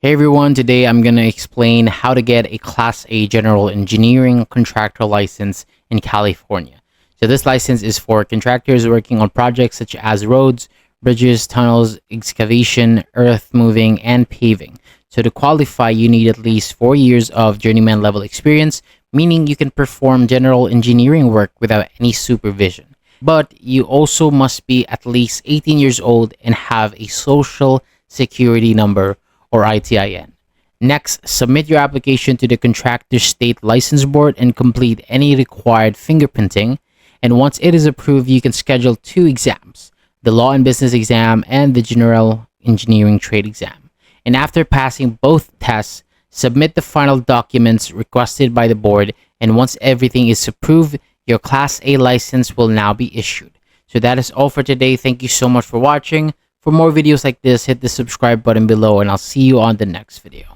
Hey everyone, today I'm going to explain how to get a Class A General Engineering Contractor license in California. So this license is for contractors working on projects such as roads, bridges, tunnels, excavation, earth moving, and paving. So to qualify, you need at least 4 years of journeyman level experience, meaning you can perform general engineering work without any supervision. But you also must be at least 18 years old and have a social security number or ITIN. Next, submit your application to the Contractor State License Board and complete any required fingerprinting. And once it is approved, you can schedule 2 exams, the Law and Business exam and the General Engineering Trade exam. And after passing both tests, submit the final documents requested by the board, and once everything is approved, your Class A license will now be issued. So that is all for today. Thank you so much for watching. For more videos like this, hit the subscribe button below and I'll see you on the next video.